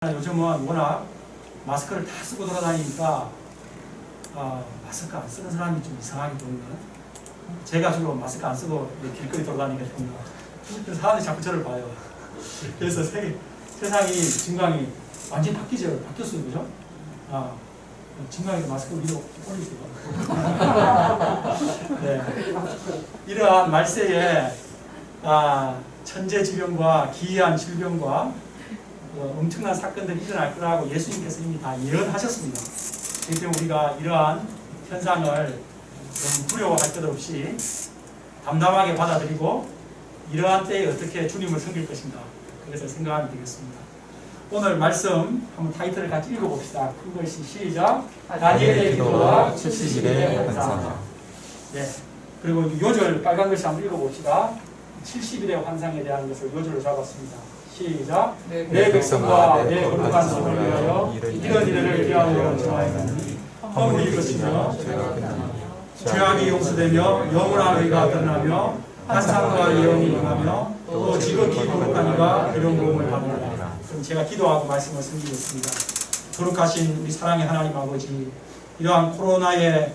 요즘은 워낙 마스크를 다 쓰고 돌아다니니까 마스크 안 쓰는 사람이 좀 이상하게 보이는, 제가 주로 마스크 안 쓰고 길거리 돌아다니게 됩니다. 그래서 사람들이 자꾸 저를 봐요. 그래서 세상이 증강이 완전히 바뀌었어요. 그죠? 증강이 마스크 위로 올리세요. 네. 이러한 말세에 천재지변과 기이한 질병과 엄청난 사건들이 일어날 거라고 예수님께서 이미 다 예언하셨습니다. 그렇기 때문에 우리가 이러한 현상을 너무 두려워할 것 없이 담담하게 받아들이고 이러한 때에 어떻게 주님을 섬길 것인가, 그것을 생각하면 되겠습니다. 오늘 말씀 한번 타이틀을 같이 읽어봅시다. 큰 글씨 시작. 다니엘의 기도와 70일의 환상. 네. 그리고 요절 빨간 글씨 한번 읽어봅시다. 70일의 환상에 대한 것을 요절로 잡았습니다. 시작. 내 백성과 내 거룩한 성을 위하여 이런 일을 기하여 정하였으니 허물이 것이며 죄악이 용서되며 영원한 의가 드러나며 환상과 예언이 임하며 또 지극히 거룩한 이가 그런 도움을 받는다. 그럼 제가 기도하고 말씀을 섬기겠습니다. 거룩하신 우리 사랑의 하나님 아버지, 이러한 코로나의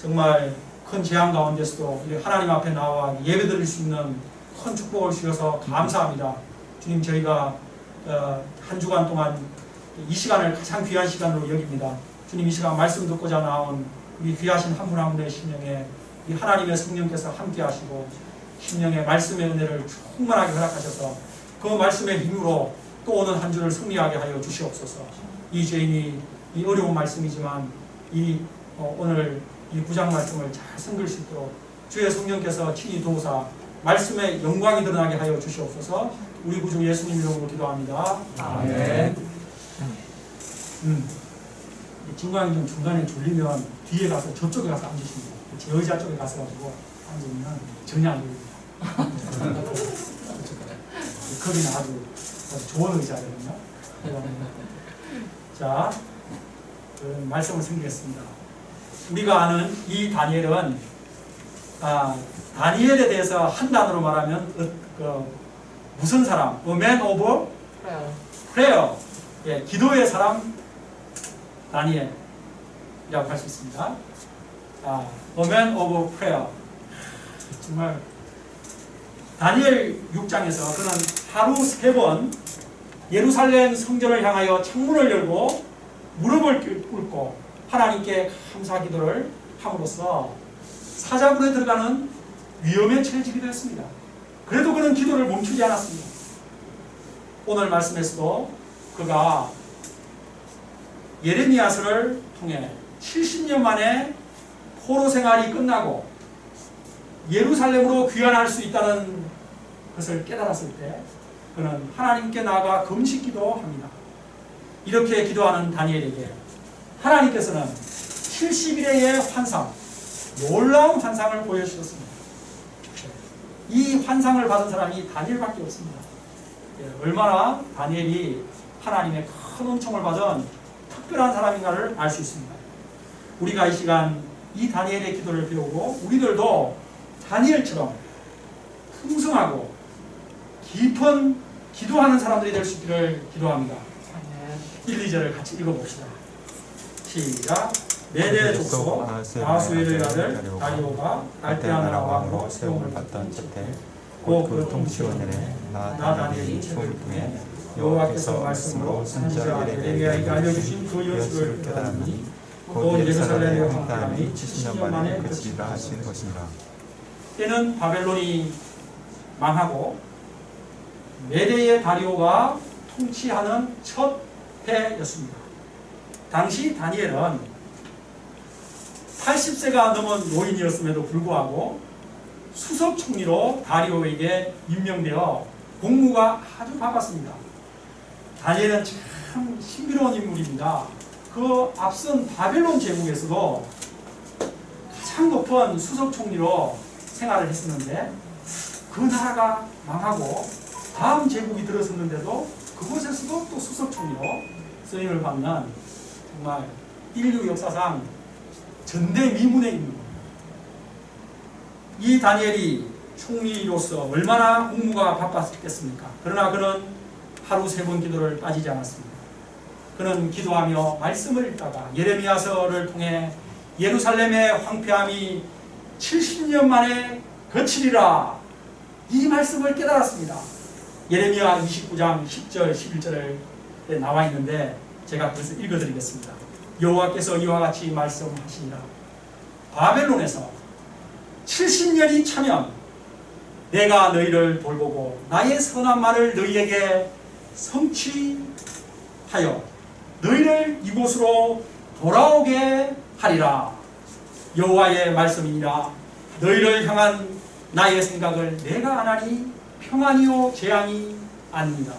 정말 큰 재앙 가운데서도 우리 하나님 앞에 나와 예배드릴 수 있는 큰 축복을 주셔서 감사합니다. 주님, 저희가 한 주간 동안 이 시간을 가장 귀한 시간으로 여깁니다. 주님, 이 시간 말씀 듣고자 나온 우리 귀하신 한 분 한 분의 심령에 이 하나님의 성령께서 함께 하시고 심령의 말씀의 은혜를 충만하게 허락하셔서 그 말씀의 힘으로 또 오는 한 주를 승리하게 하여 주시옵소서. 이 죄인이 이 어려운 말씀이지만 오늘 이 구장 말씀을 잘 섬길 수 있도록 주의 성령께서 친히 도우사 말씀의 영광이 드러나게 하여 주시옵소서. 우리 구주 예수님 이름으로 기도합니다. 아멘. 진광이 좀 중간에 졸리면 뒤에 가서 저쪽에 가서 앉으시면 돼요. 제 의자 쪽에 가서가지고 앉으면 전혀 안 졸립니다. 거기는 아주 좋은 의자거든요. 자, 말씀을 섬기겠습니다. 우리가 아는 이 다니엘은 다니엘에 대해서 한 단어로 말하면 무슨 사람? A man of prayer. 예, 기도의 사람 다니엘이라고 할 수 있습니다. A man of prayer. 정말 다니엘 6장에서 그는 하루 3번 예루살렘 성전을 향하여 창문을 열고 무릎을 꿇고 하나님께 감사 기도를 함으로써 사자굴에 들어가는 위험에 처해지게 되었습니다. 그래도 그는 기도를 멈추지 않았습니다. 오늘 말씀에서도 그가 예레미야서를 통해 70년 만에 포로 생활이 끝나고 예루살렘으로 귀환할 수 있다는 것을 깨달았을 때 그는 하나님께 나아가 금식 기도합니다. 이렇게 기도하는 다니엘에게 하나님께서는 70일의 환상, 놀라운 환상을 보여주셨습니다. 이 환상을 받은 사람이 다니엘밖에 없습니다. 얼마나 다니엘이 하나님의 큰 은총을 받은 특별한 사람인가를 알 수 있습니다. 우리가 이 시간 이 다니엘의 기도를 배우고 우리들도 다니엘처럼 풍성하고 깊은 기도하는 사람들이 될 수 있기를 기도합니다. 1, 2절을 같이 읽어봅시다. 시작. 메대 족속 아하수에르의 아들 다리오가 갈대아 나라 왕으로 세움을 받던 첫해 곧 그 통치원년에 나 다니엘이 책을 통해 여호와께서 말씀으로 선지자 예레미야에게 알려주신 그 연수를 깨달았니 곧 예루살렘의 황폐함이 70년 만에 그치리라 하신 것이니라. 때는 바벨론이 망하고 메대의 다리오가 통치하는 첫 해였습니다. 당시 다니엘은 80세가 넘은 노인이었음에도 불구하고 수석 총리로 다리오에게 임명되어 공무가 아주 바빴습니다. 다니엘은 참 신비로운 인물입니다. 그 앞선 바벨론 제국에서도 가장 높은 수석 총리로 생활을 했었는데 그 나라가 망하고 다음 제국이 들어섰는데도 그곳에서도 또 수석 총리로 쓰임을 받는 정말 인류 역사상 전대미문의 인물. 이 다니엘이 총리로서 얼마나 공무가 바빴겠습니까? 그러나 그는 하루 3번 기도를 빠지지 않았습니다. 그는 기도하며 말씀을 읽다가 예레미야서를 통해 예루살렘의 황폐함이 70년 만에 그치리라, 이 말씀을 깨달았습니다. 예레미야 29장 10절 11절에 나와 있는데 제가 그것을 읽어드리겠습니다. 여호와께서 이와 같이 말씀하시니라. 바벨론에서 70년이 차면 내가 너희를 돌보고 나의 선한 말을 너희에게 성취하여 너희를 이곳으로 돌아오게 하리라. 여호와의 말씀이니라. 너희를 향한 나의 생각을 내가 아나니 평안이요 재앙이 아니니라.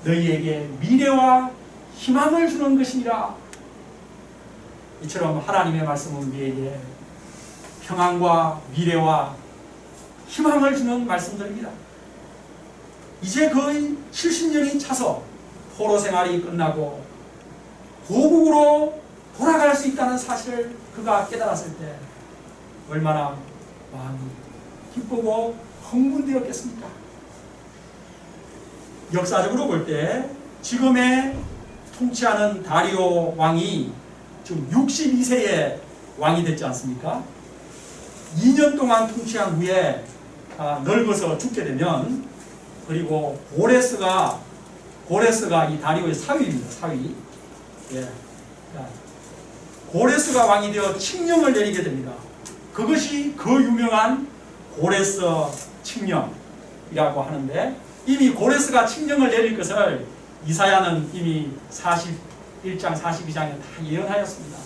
너희에게 미래와 희망을 주는 것이니라. 이처럼 하나님의 말씀은 우리에게 평안과 미래와 희망을 주는 말씀들입니다. 이제 거의 70년이 차서 포로 생활이 끝나고 고국으로 돌아갈 수 있다는 사실을 그가 깨달았을 때 얼마나 마음이 기쁘고 흥분되었겠습니까? 역사적으로 볼 때 지금의 통치하는 다리오 왕이 지금 62세의 왕이 됐지 않습니까? 2년 동안 통치한 후에 늙어서 죽게 되면, 그리고 고레스가 이 다리오의 사위입니다. 사위. 예. 고레스가 왕이 되어 칙령을 내리게 됩니다. 그것이 그 유명한 고레스 칙령이라고 하는데, 이미 고레스가 칙령을 내릴 것을 이사야는 이미 41장 42장에 다 예언하였습니다.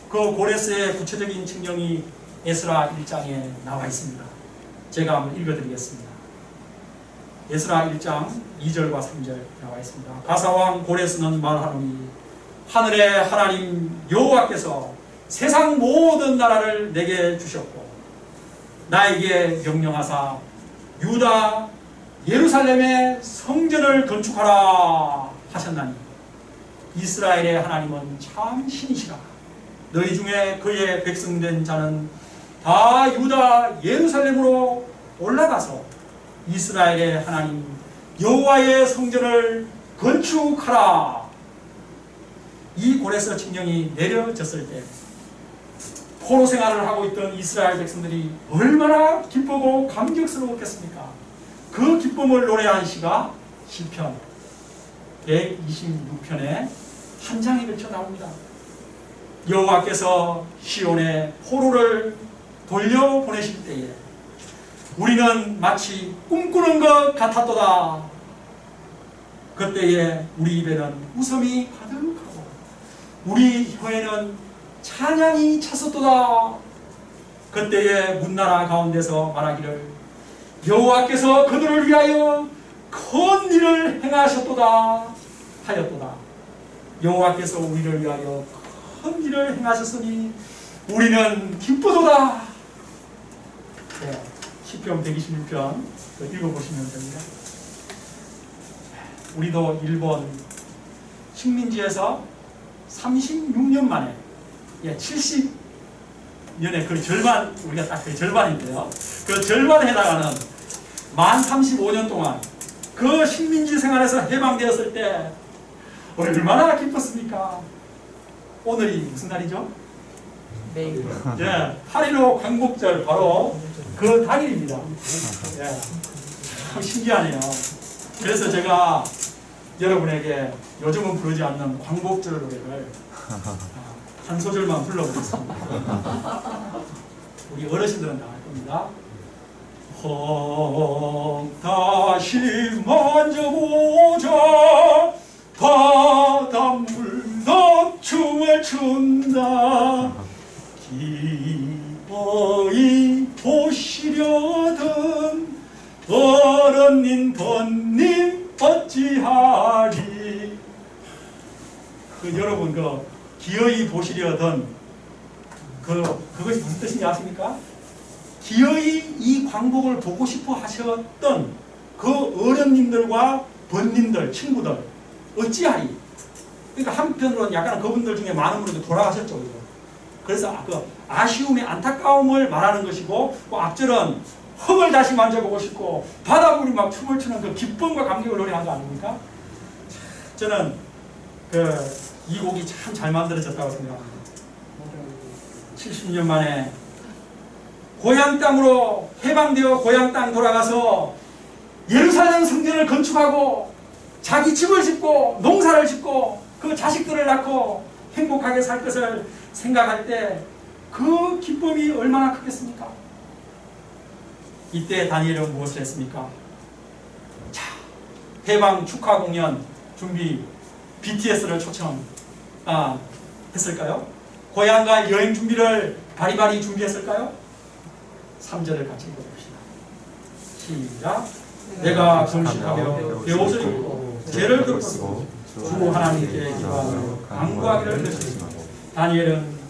그 고레스의 구체적인 칙령이 에스라 1장에 나와 있습니다. 제가 한번 읽어드리겠습니다. 에스라 1장 2절과 3절 나와 있습니다. 가사왕 고레스는 말하노니 하늘의 하나님 여호와께서 세상 모든 나라를 내게 주셨고 나에게 명령하사 유다 예루살렘의 성전을 건축하라 하셨나니 이스라엘의 하나님은 참 신이시라. 너희 중에 그의 백성된 자는 다 유다 예루살렘으로 올라가서 이스라엘의 하나님 여호와의 성전을 건축하라. 이 고레스 칙령이 내려졌을 때 포로 생활을 하고 있던 이스라엘 백성들이 얼마나 기쁘고 감격스러웠겠습니까? 그 기쁨을 노래한 시가 시편 126편에 한 장에 걸쳐 나옵니다. 여호와께서 시온에 포로를 돌려보내실 때에 우리는 마치 꿈꾸는 것 같았도다. 그때에 우리 입에는 웃음이 가득하고 우리 혀에는 찬양이 찼었도다. 그때에 문나라 가운데서 말하기를 여호와께서 그들을 위하여 큰 일을 행하셨도다 하였도다. 여호와께서 우리를 위하여 큰 일을 행하셨으니 우리는 기쁘도다. 네, 시편 126편 읽어보시면 됩니다. 우리도 일본 식민지에서 36년 만에 70년의 그 절반, 우리가 딱 그 절반인데요. 그 절반에 해당하는 만 35년 동안 그 식민지 생활에서 해방되었을 때 얼마나 기뻤습니까? 오늘이 무슨 날이죠? 내일. 예, 8.15 광복절 바로 그 당일입니다. 예, 참 신기하네요. 그래서 제가 여러분에게 요즘은 부르지 않는 광복절 노래를 한 소절만 불러보겠습니다. 우리 어르신들은 다 할 겁니다. 다시 만져보자 바닷물 춤을 춘다. 기꺼이 보시려던 어른님 번님 어찌하리. 여러분 기어이 보시려던 그것이 무슨 뜻인지 아십니까? 기어이 이 광복을 보고 싶어 하셨던 그 어른님들과 번님들, 친구들 어찌하리. 그러니까 한편으로는 약간 그분들 중에 많은 분들이 돌아가셨죠. 그죠? 그래서 그 아쉬움의 안타까움을 말하는 것이고, 그 앞절은 흙을 다시 만져보고 싶고 바닷물이 막 춤을 추는 그 기쁨과 감격을 노래한 거 아닙니까? 저는 이 곡이 참 잘 만들어졌다고 생각합니다. 70년 만에 고향 땅으로 해방되어 고향 땅 돌아가서 예루살렘 성전을 건축하고 자기 집을 짓고 농사를 짓고 그 자식들을 낳고 행복하게 살 것을 생각할 때 그 기쁨이 얼마나 크겠습니까? 이때 다니엘은 무엇을 했습니까? 자, 해방 축하 공연 준비 BTS를 했을까요? 고향과 여행 준비를 바리바리 준비했을까요? 3절을 같이 읽어봅시다. 시작. 내가 금식하며 베옷을 입고 죄를 덮고 주 하나님께 기도하며 간구하기를 드렸습니다. 다니엘은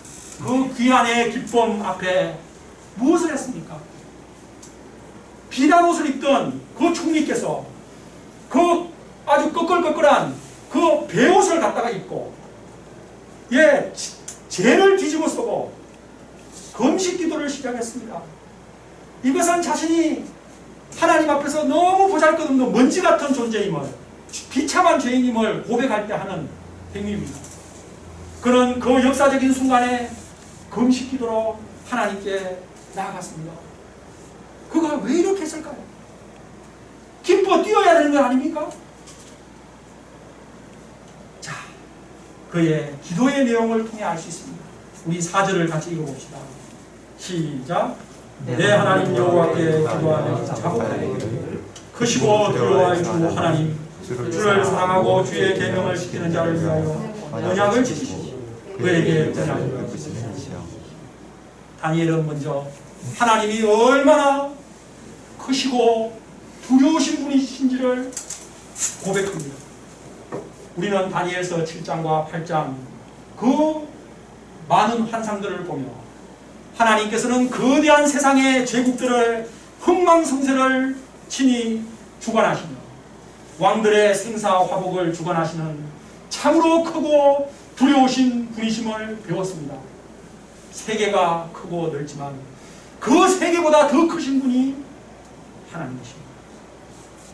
그 귀한의 기쁨 앞에 무엇을 했습니까? 비단 옷을 입던 그 총리께서 그 아주 꺼끌꺼끌한 그 베옷을 갖다가 입고 죄를 뒤집어 쓰고 금식 기도를 시작했습니다. 이것은 자신이 하나님 앞에서 너무 보잘것없는 먼지 같은 존재임을, 비참한 죄인임을 고백할 때 하는 행위입니다. 그는 그 역사적인 순간에 금식 기도로 하나님께 나아갔습니다. 그가 왜 이렇게 했을까요? 기뻐 뛰어야 되는 건 아닙니까? 자, 그의 기도의 내용을 통해 알 수 있습니다. 우리 4절을 같이 읽어봅시다. 시작. 내 하나님 여호와께 기도하며 자복하되 크시고 두려워할 주 하나님, 주를 사랑하고 주의 계명을 지키는 자를 위하여 언약을 지키시고 그에게 은혜를 베푸시며. 다니엘은 먼저 하나님이 얼마나 크시고 두려우신 분이신지를 고백합니다. 우리는 다니엘서 7장과 8장 그 많은 환상들을 보며 하나님께서는 거대한 세상의 제국들을 흥망성쇠를 친히 주관하시며 왕들의 생사화복을 주관하시는 참으로 크고 두려우신 분이심을 배웠습니다. 세계가 크고 넓지만 그 세계보다 더 크신 분이 하나님이십니다.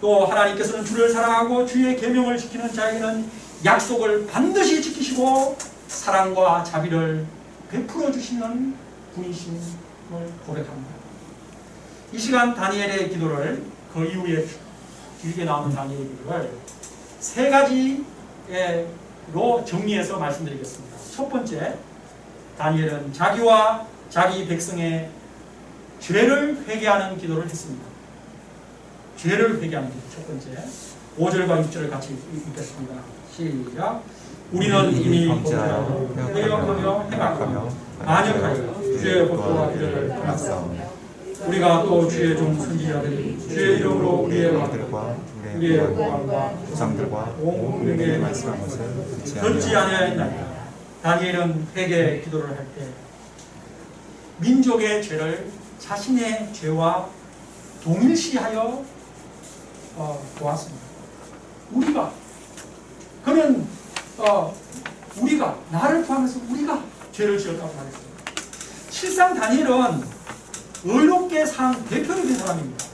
또 하나님께서는 주를 사랑하고 주의 계명을 지키는 자에게는 약속을 반드시 지키시고 사랑과 자비를 베풀어 주시는 분이심을 고백합니다. 이 시간 다니엘의 기도를, 그 이후에 길게 나오는 다니엘의 기도를 세 가지로 정리해서 말씀드리겠습니다. 첫 번째, 다니엘은 자기와 자기 백성의 죄를 회개하는 기도를 했습니다. 죄를 회개하는 기도 첫 번째. 5절과 6절을 같이 읽겠습니다. 시작. 우리는 이미 범죄하여 회역하며 행악하며 반역하여 주의 법도와 규례를 떠났사오며 우리가 또 주의 종 선지자들이 주의 이름으로 우리의 왕들과 우리의 고관과 조상들과 온 국민에게 말씀한 것을 듣지 아니하였나이다. 다니엘은 회개 기도를 할 때 민족의 죄를 자신의 죄와 동일시하여 보았습니다. 우리가 나를 포함해서 우리가 죄를 지었다고 말했습니다. 실상 다니엘은 의롭게 산 대표적인 사람입니다.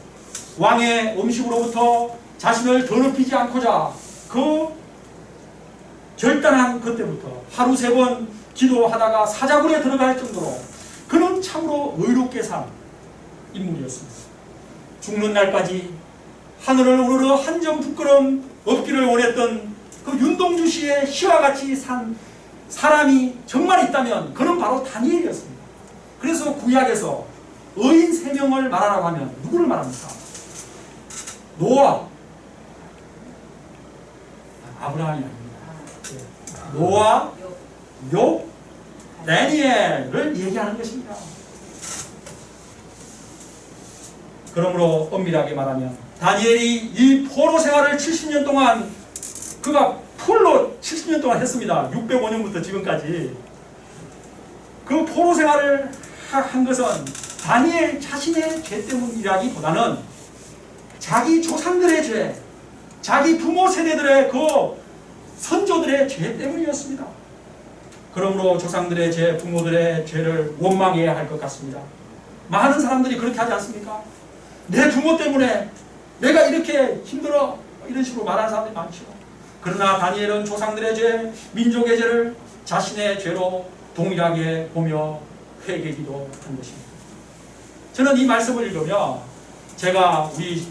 왕의 음식으로부터 자신을 더럽히지 않고자 그 결단한 그때부터 하루 3번 기도하다가 사자굴에 들어갈 정도로 그는 참으로 의롭게 산 인물이었습니다. 죽는 날까지 하늘을 우러러 한 점 부끄럼 없기를 원했던 그 윤동주 씨의 시와 같이 산 사람이 정말 있다면 그는 바로 다니엘이었습니다. 그래서 구약에서 의인 3명을 말하라고 하면 누구를 말합니까? 노아, 아브라함이 아닙니다. 노아, 욥, 다니엘을 얘기하는 것입니다. 그러므로 엄밀하게 말하면 다니엘이 이 포로 생활을 70년 동안 그가 풀로 70년 동안 했습니다. 605년부터 지금까지. 그 포로 생활을 한 것은 다니엘 자신의 죄 때문이라기보다는 자기 조상들의 죄, 자기 부모 세대들의 그 선조들의 죄 때문이었습니다. 그러므로 조상들의 죄, 부모들의 죄를 원망해야 할 것 같습니다. 많은 사람들이 그렇게 하지 않습니까? 내 부모 때문에 내가 이렇게 힘들어, 이런 식으로 말하는 사람들이 많죠. 그러나 다니엘은 조상들의 죄, 민족의 죄를 자신의 죄로 동일하게 보며 회개기도 한 것입니다. 저는 이 말씀을 읽으며 제가 우리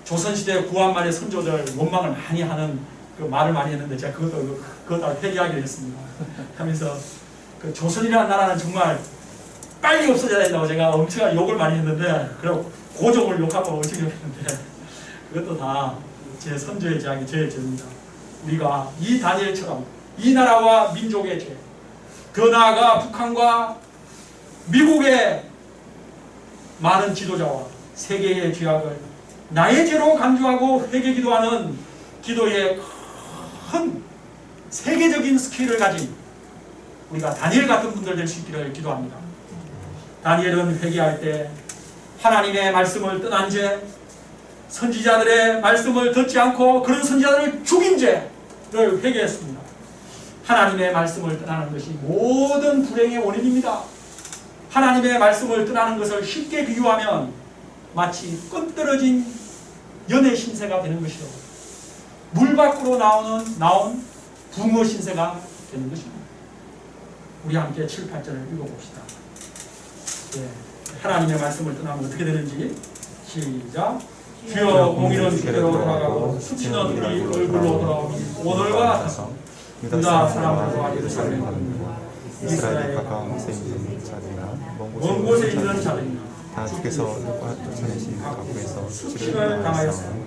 조선시대 구한말의 선조들 원망을 많이 하는 그 말을 많이 했는데 제가 그것도 회개하기로 했습니다. 하면서 그 조선이라는 나라는 정말 빨리 없어져야 된다고 제가 엄청나게 욕을 많이 했는데, 그리고 고종을 욕하고 엄청 욕했는데, 그것도 다 제 선조의 죄악이 저의 죄입니다. 우리가 이 다니엘처럼 이 나라와 민족의 죄, 더 나아가 북한과 미국의 많은 지도자와 세계의 죄악을 나의 죄로 간주하고 회개 기도하는 기도의 큰 세계적인 스킬을 가진 우리가 다니엘 같은 분들 될 수 있기를 기도합니다. 다니엘은 회개할 때 하나님의 말씀을 떠난 죄, 선지자들의 말씀을 듣지 않고 그런 선지자들을 죽인 죄를 회개했습니다. 하나님의 말씀을 떠나는 것이 모든 불행의 원인입니다. 하나님의 말씀을 떠나는 것을 쉽게 비유하면 마치 끈떨어진 연애 신세가 되는 것이요, 물 밖으로 나온 붕어 신세가 되는 것입니다. 우리 함께 7, 8절을 읽어봅시다. 예, 하나님의 말씀을 떠나면 어떻게 되는지 시작. 주여 공의는 주께로 돌아가고 수치는 우리 얼굴로 돌아오니 오늘과 같아서 유다 사람들과 예루살렘 사람들과 이스라엘 가까운 곳에 있는 자들이나 먼 곳에 있는 자들이나 다 주께서 쫓아내신 각국에서 수치를 당하였으니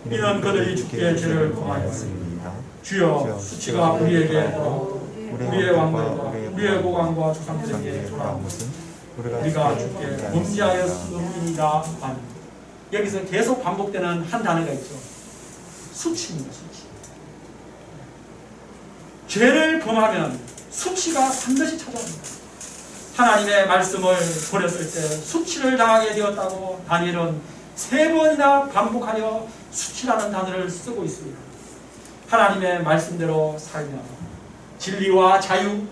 이는 그들이 주께 죄를 범하였습니다. 주여 수치가 우리에게 돌아오고 우리의 왕들과 우리의 고관과 조상들에게 돌아온 것은 우리가 주께 범죄하였음이니라 하니, 여기서 계속 반복되는 한 단어가 있죠. 수치입니다. 수치. 죄를 범하면 수치가 반드시 찾아옵니다. 하나님의 말씀을 버렸을 때 수치를 당하게 되었다고 다니엘은 3번이나 반복하여 수치라는 단어를 쓰고 있습니다. 하나님의 말씀대로 살면 진리와 자유,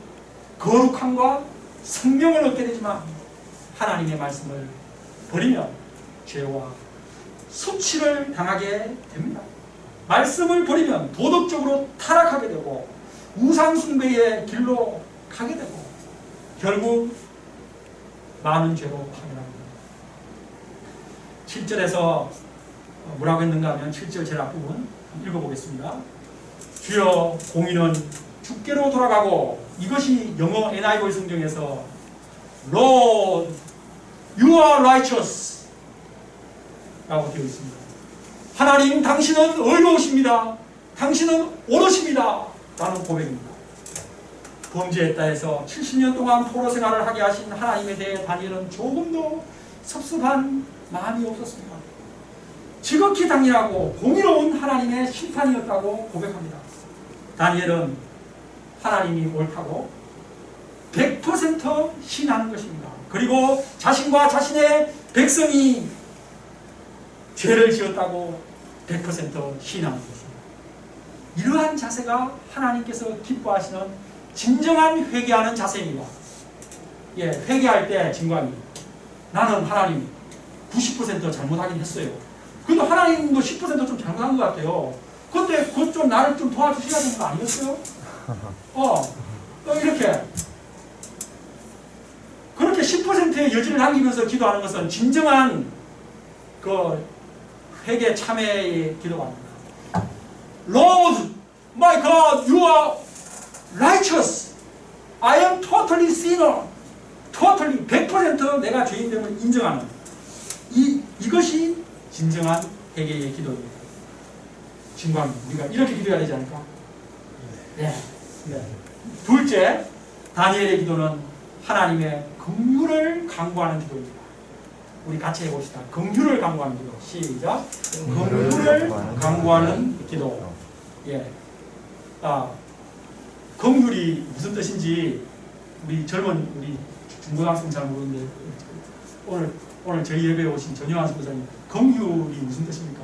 거룩함과 생명을 얻게 되지만 하나님의 말씀을 버리면 죄와 수치를 당하게 됩니다. 말씀을 버리면 도덕적으로 타락하게 되고 우상숭배의 길로 가게 되고 결국 많은 죄로 파멸합니다. 7절에서 뭐라고 했는가 하면 7절 제일 앞부분 읽어보겠습니다. 주여 공의는 주께로 돌아가고, 이것이 영어 NIV 성경에서 Lord, you are righteous 라고 되어 있습니다. 하나님 당신은 의로우십니다. 당신은 옳으십니다 라는 고백입니다. 범죄했다 해서 70년 동안 포로 생활을 하게 하신 하나님에 대해 다니엘은 조금도 섭섭한 마음이 없었습니다. 지극히 당연하고 공의로운 하나님의 심판이었다고 고백합니다. 다니엘은 하나님이 옳다고 100% 신하는 것입니다. 그리고 자신과 자신의 백성이 죄를 지었다고 100% 신하는 것입니다. 이러한 자세가 하나님께서 기뻐하시는 진정한 회개하는 자세입니다. 예, 회개할 때 진광이 나는 하나님 90% 잘못하긴 했어요. 그래도 하나님도 10% 좀 잘못한 것 같아요. 근데 그것 좀 나를 좀 도와주셔야 되는 거 아니겠어요? 이렇게 그렇게 10%의 여지를 남기면서 기도하는 것은 진정한 그 회개 참회의 기도가 아닙니다. Lord, my God, you are righteous. I am totally sinner. totally 100% 내가 죄인됨을 인정하는 이것이 진정한 회개의 기도입니다. 진광, 우리가 이렇게 기도해야 되지 않을까? 네. 둘째, 다니엘의 기도는 하나님의 긍휼을 간구하는 기도입니다. 우리 같이 해봅시다. 긍휼을 간구하는 기도. 시작. 긍휼을 간구하는 기도. 예. 긍휼이 무슨 뜻인지 우리 젊은 우리 중고등학생 잘 모르는데 오늘 저희 예배에 오신 전효환 선교사님, 긍휼이 무슨 뜻입니까?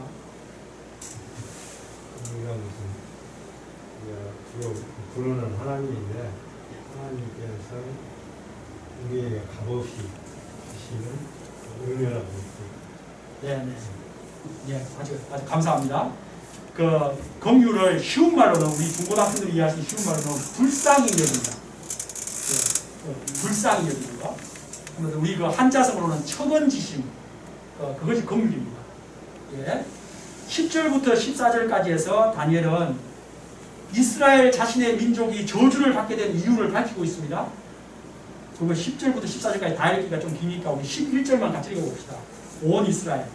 긍휼이 무슨 부르는 하나님인데 하나님께서 우리에게 값없이 주시는 은혜라고. 네, 아주 감사합니다. 그 긍휼을 쉬운 말로는 우리 중고등학생들이 이해하시기 쉬운 말로는 불쌍히 여깁니다. 불쌍히 여기는 거. 우리 그 한자성으로는 척언지심. 그것이 긍휼입니다. 예. 10절부터 14절까지 해서 다니엘은 이스라엘 자신의 민족이 저주를 받게 된 이유를 밝히고 있습니다. 그거 10절부터 14절까지 다 읽기가 좀 기니까 우리 11절만 같이 읽어봅시다. 온 이스라엘.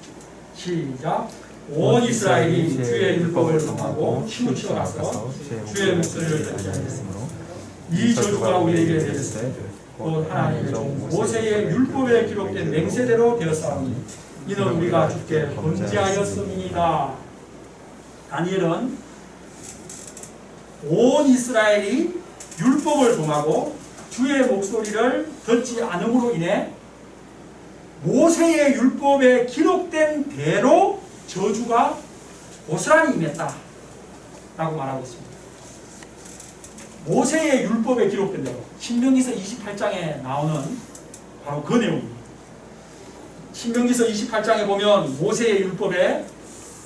시작. 온 이스라엘이 주의 율법을 범하고 치우쳐 가서 주의 목소리를 듣지 않았으므로 이 저주가 우리에게 되었으되 곧 하나님의 종 모세의 율법에 기록된 맹세대로 되었사오니 이는 우리가 주께 범죄하였음이니이다. 다니엘은 온 이스라엘이 율법을 범하고 주의 목소리를 듣지 않음으로 인해 모세의 율법에 기록된 대로 저주가 고스란히 임했다 라고 말하고 있습니다. 모세의 율법에 기록된 대로 신명기서 28장에 나오는 바로 그 내용입니다. 신명기서 28장에 보면 모세의 율법에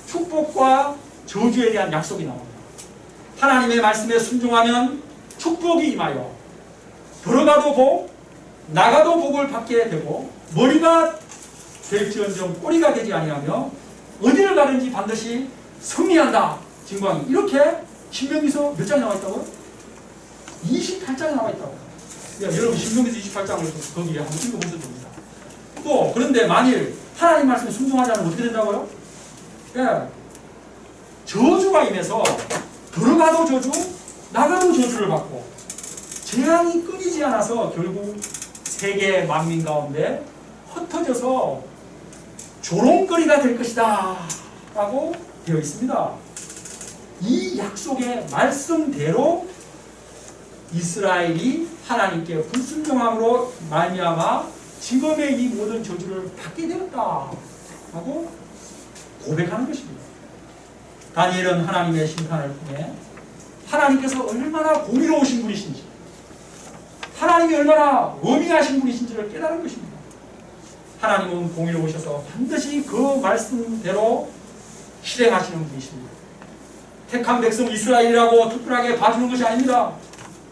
축복과 저주에 대한 약속이 나옵니다. 하나님의 말씀에 순종하면 축복이 임하여 들어가도 복, 나가도 복을 받게 되고 머리가 될지언정 꼬리가 되지 아니하며 어디를 가든지 반드시 승리한다. 진광이 이렇게 신명기서 몇 장에 나와 있다고요? 28장에 나와 있다고. 여러분 신명기서 28장을 거기에 한번 읽어보셔도 됩니다. 또 그런데 만일 하나님 말씀에 순종하지 않으면 어떻게 된다고요? 예, 저주가 임해서 들어가도 저주, 나가도 저주를 받고 재앙이 끊이지 않아서 결국 세계 만민 가운데 흩어져서 조롱거리가 될 것이다 라고 되어 있습니다. 이 약속의 말씀대로 이스라엘이 하나님께 불순종함으로 말미암아 지금의 이 모든 저주를 받게 되었다 하고 고백하는 것입니다. 다니엘은 하나님의 심판을 통해 하나님께서 얼마나 공의로우신 분이신지 하나님이 얼마나 어미하신 분이신지를 깨달은 것입니다. 하나님은 공의로우셔서 반드시 그 말씀대로 실행하시는 분이십니다. 택한 백성 이스라엘이라고 특별하게 봐주는 것이 아닙니다.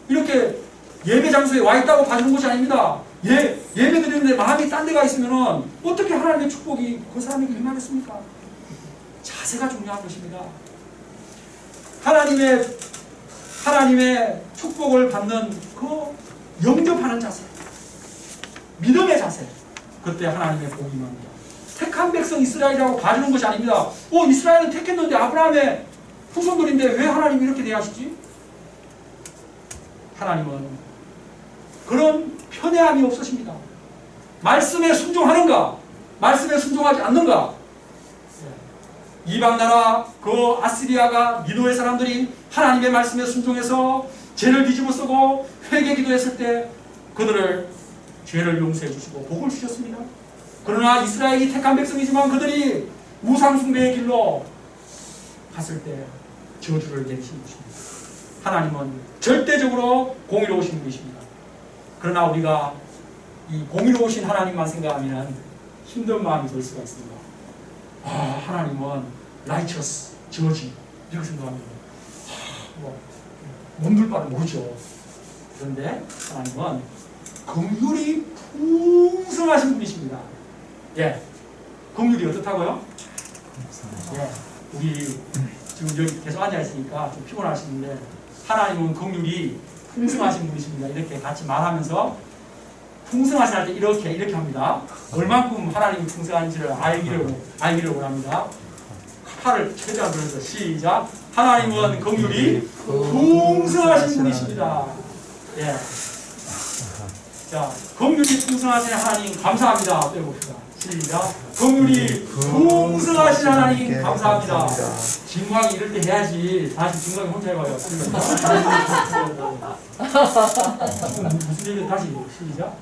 이렇게 예배 장소에 와 있다고 봐주는 것이 아닙니다. 예배 드리는데 마음이 딴 데가 있으면 어떻게 하나님의 축복이 그 사람에게 임하겠습니까? 자세가 중요한 것입니다. 하나님의 축복을 받는 그 영접하는 자세, 믿음의 자세, 그때 하나님의 복이 임합니다. 택한 백성 이스라엘이라고 봐주는 것이 아닙니다. 이스라엘은 택했는데 아브라함의 후손들인데 왜 하나님이 이렇게 대하시지? 하나님은 그런 편애함이 없으십니다. 말씀에 순종하는가? 말씀에 순종하지 않는가? 이방나라 그 아시리아가 니느웨 사람들이 하나님의 말씀에 순종해서 죄를 뒤집어 쓰고 회개 기도했을 때 그들을 죄를 용서해 주시고 복을 주셨습니다. 그러나 이스라엘이 택한 백성이지만 그들이 우상숭배의 길로 갔을 때 저주를 내리신 것입니다. 하나님은 절대적으로 공의로우신 분이십니다. 그러나 우리가 이 공의로우신 하나님만 생각하면 힘든 마음이 들 수가 있습니다. 하나님은 righteous, 저지 이렇게 생각합니다. 몸둘 바를 모르죠. 그런데 하나님은 긍휼이 풍성하신 분이십니다. 예, 긍휼이 어떻다고요? 예, 우리 지금 여기 계속 앉아 있으니까 좀 피곤하시는데 하나님은 긍휼이 풍성하신 분이십니다. 이렇게 같이 말하면서 풍성하신 할 때 이렇게 합니다. 얼만큼 하나님이 풍성한지를 알기를 원합니다. 팔을 최대한 들어서 시작. 하나님은 긍휼이 풍성하신 분이십니다. 예. 자, 긍휼이 풍성하신 하나님 감사합니다. 빼봅시다. 시작. 긍휼이 풍성하신 하나님 감사합니다. 진광이 이럴 때 해야지. 다시 진광이 혼자 해봐요. 무슨 얘기 다시 시작.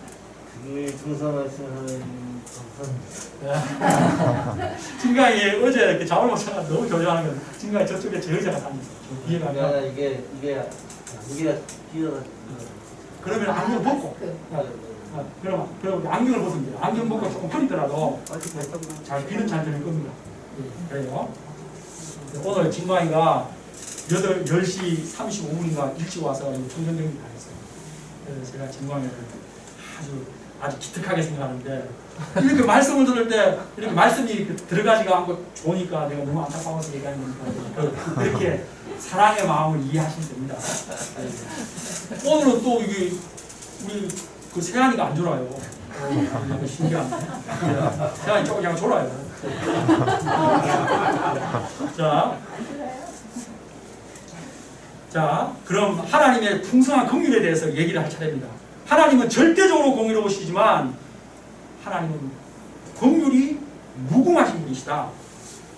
긍휼이 풍성하신 하나님 감사합니다. 진광이 어제 그 자물 목사가 너무 교정하는 건 진광이 저쪽에 제 의자가 앉아있어. 뒤에 가면 이게 뛰어가. 그러면 안경 벗고. 그럼 안경을 벗으면 돼요. 안경 벗고 조금 흐리더라도 잘 귀는 잘 들릴 겁니다. 그래요. 오늘 진광이가 10시 35분인가 일찍 와서 청정경기 다 했어요. 그래서 제가 진광이를 아주 기특하게 생각하는데, 이렇게 말씀을 들을 때 이렇게 말씀이 들어가지가 않고 좋으니까 내가 너무 안타까워서 얘기하는 거니까 그렇게 사랑의 마음을 이해하시면 됩니다. 오늘은 또 이게 우리 그 세안이가 안 졸아요. 신기하네. 세안이 조금 그냥 졸아요. 자, 그럼 하나님의 풍성한 긍휼에 대해서 얘기를 할 차례입니다. 하나님은 절대적으로 공의로우시지만 하나님은 긍휼이 무궁하신 분이시다.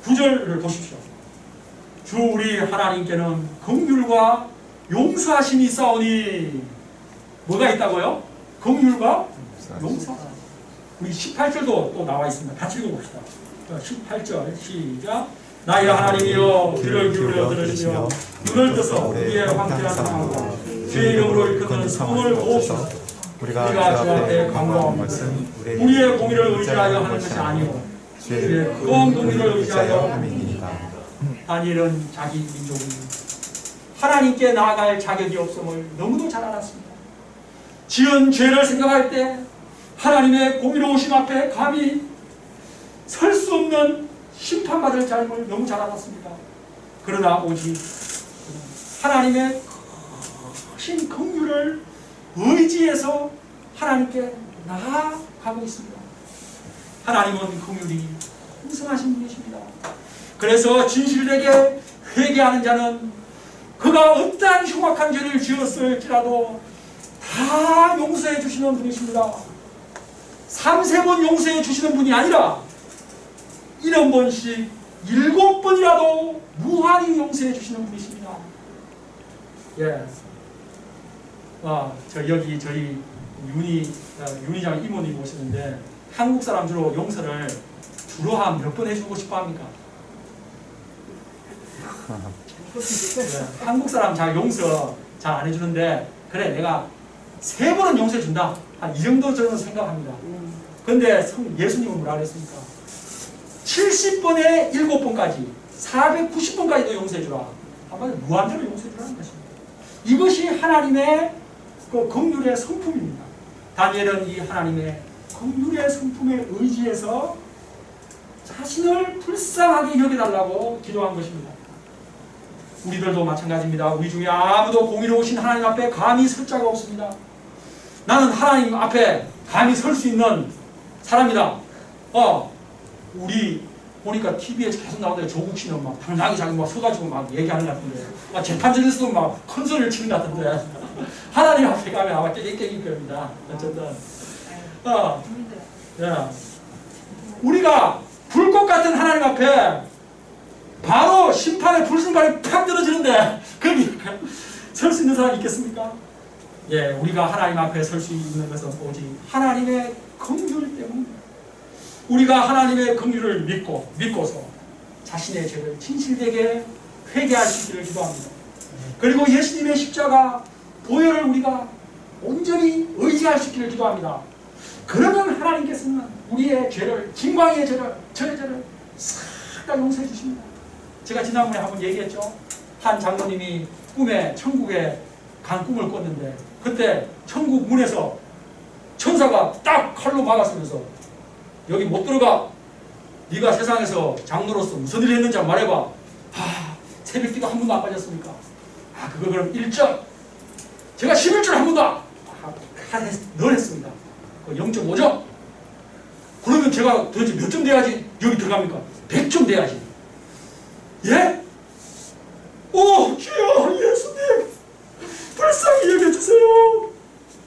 9절을 보십시오. 주 우리 하나님께는 긍휼과 용서하심이 있사오니, 뭐가 있다고요? 긍휼과 용서. 우리 18절도 또 나와 있습니다. 같이 읽어봅시다. 18절 시작. 나의 하나님이여 귀를 기울여 들으시며 눈을 떠서 우리의 황폐한 상황과 주의 이름으로 일컫는 성을 보옵소서. 우리가 주 앞에 강구한 것은 우리의 공의를 의지하여 하는 것이 아니오 주의 뜨거운 공의를 의지하여 함이니이다. 다니엘은 자기 민족은 하나님께 나아갈 자격이 없음을 너무도 잘 알았습니다. 지은 죄를 생각할 때 하나님의 공의로우심 앞에 감히 설 수 없는 심판받을 자임을 너무 잘 알았습니다. 그러나 오직 하나님의 크신 긍휼을 의지해서 하나님께 나아가고 있습니다. 하나님은 긍휼이 풍성하신 분이십니다. 그래서 진실되게 회개하는 자는 그가 어떠한 흉악한 죄를 지었을지라도 다 용서해 주시는 분이십니다. 3-3번 용서해 주시는 분이 아니라 70번씩 7번이라도 무한히 용서해 주시는 분이십니다. 예. 여기 저희 윤희장 이모님 오시는데 한국 사람 주로 용서를 주로 한 몇 번 해주고 싶어 합니까? 네, 한국 사람 잘 용서 잘 안 해주는데, 그래 내가 3번은 용서해 준다, 한 이 정도 저는 생각합니다. 근데 예수님은 뭐라 그랬습니까? 70번에 7번까지 490번까지도 용서해 주라. 한마디로 무한대로 용서해 주라는 것입니다. 이것이 하나님의 그 긍휼의 성품입니다. 다니엘은 이 하나님의 긍휼의 성품에 의지해서 자신을 불쌍하게 여겨달라고 기도한 것입니다. 우리들도 마찬가지입니다. 우리 중에 아무도 공의로우신 하나님 앞에 감히 설 자가 없습니다. 나는 하나님 앞에 감히 설 수 있는 사람이다. 우리 보니까 TV에 계속 나오는데 조국 씨는 막 당당히 자기 막 서가지고 막 얘기하는 것 같은데, 막 재판전에서도 막 큰 소리를 치는 것 같은데, 하나님 앞에 가면 아마 깨갱깨갱일 겁니다. 어쨌든. 우리가 불꽃 같은 하나님 앞에 바로 심판의 불순간이 팍 떨어지는데, 거기 설 수 있는 사람이 있겠습니까? 예, 우리가 하나님 앞에 설 수 있는 것은 오직 하나님의 긍휼 때문입니다. 우리가 하나님의 긍휼을 믿고서 자신의 죄를 진실되게 회개할 수 있기를 기도합니다. 그리고 예수님의 십자가 보혈을 우리가 온전히 의지할 수 있기를 기도합니다. 그러면 하나님께서는 우리의 죄를, 진광이의 죄를, 저의 죄를 싹 다 용서해 주십니다. 제가 지난번에 한번 얘기했죠. 한 장로님이 꿈에 천국에 간 꿈을 꿨는데, 그때 천국 문에서 천사가 딱 칼로 막았으면서 여기 못 들어가. 네가 세상에서 장로로서 무슨 일을 했는지 말해봐. 새벽기도 한 번도 안 빠졌습니까? 그거 그럼 1점. 제가 11줄 한 번도 늘 했습니다. 0.5점. 그러면 제가 도대체 몇 점 돼야지 여기 들어갑니까? 100점 돼야지. 예? 주여 예수님 불쌍히 여겨주세요.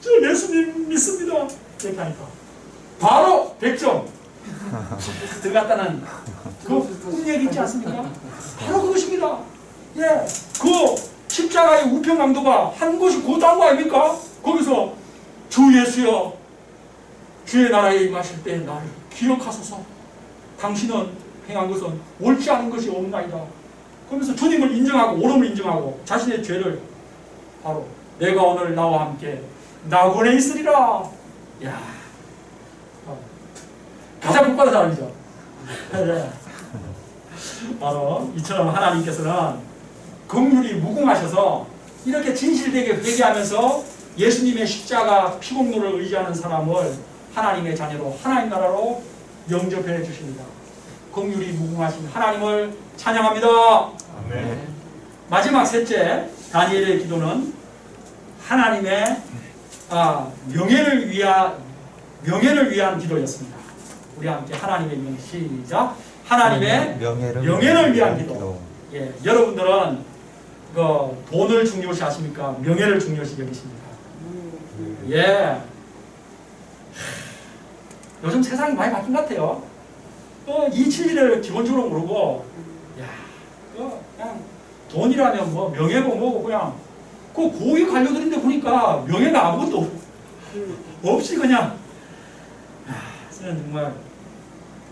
저 예수님 믿습니다. 이렇게 하니까 바로 100점 들어갔다는 그 꿈 얘기 있지 않습니까? 바로 그것입니다. 예, 그 십자가의 우편 강도가 한 곳이 고다운 거 아닙니까? 거기서 주 예수여 주의 나라에 임하실 때 나를 기억하소서. 당신은 행한 것은 옳지 않은 것이 없나이다. 그러면서 주님을 인정하고 옳음을 인정하고 자신의 죄를 바로 내가 오늘 나와 함께 낙원에 있으리라. 야, 가장 복 받은 사람이죠. 바로 이처럼 하나님께서는 긍휼이 무궁하셔서 이렇게 진실되게 회개하면서 예수님의 십자가 피공로를 의지하는 사람을 하나님의 자녀로 하나님 나라로 영접해 주십니다. 긍휼이 무궁하신 하나님을 찬양합니다. 아멘. 마지막 셋째 다니엘의 기도는 하나님의 명예를 위한 기도였습니다. 우리 함께 하나님의 명 시작. 하나님의 명예를 위한 기도. 예, 여러분들은 그 돈을 중요시 하십니까? 명예를 중요시 여기십니까? 예. 요즘 세상이 많이 바뀐 것 같아요. 이 진리를 기본적으로 모르고, 야, 그냥 돈이라면 뭐 명예고 뭐고 그냥 그 고위 관료들인데 보니까 명예가 아무것도 없이 그냥, 저는 정말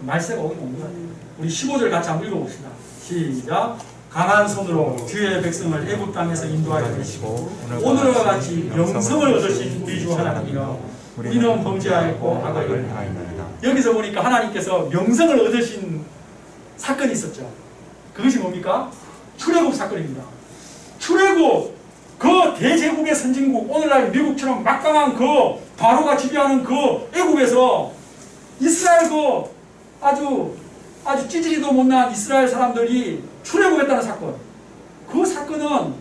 말세가 오긴 온 것 같아요. 우리 15절 같이 한번 읽어봅시다. 시작. 강한 손으로 주의 백성을 애굽 땅에서 인도하여 계시고 오늘과 같이 명성을 얻으신 우리 주 하나님이여 우리는 범죄하였고 악을 행하였나이다. 여기서 보니까 하나님께서 명성을 얻으신 사건이 있었죠. 그것이 뭡니까? 출애굽 사건입니다. 출애굽, 그 대제국의 선진국, 오늘날 미국처럼 막강한 그 바로가 지배하는 그 애굽에서 이스라엘 그 아주 찌질이도 못난 이스라엘 사람들이 출애굽했다는 사건. 그 사건은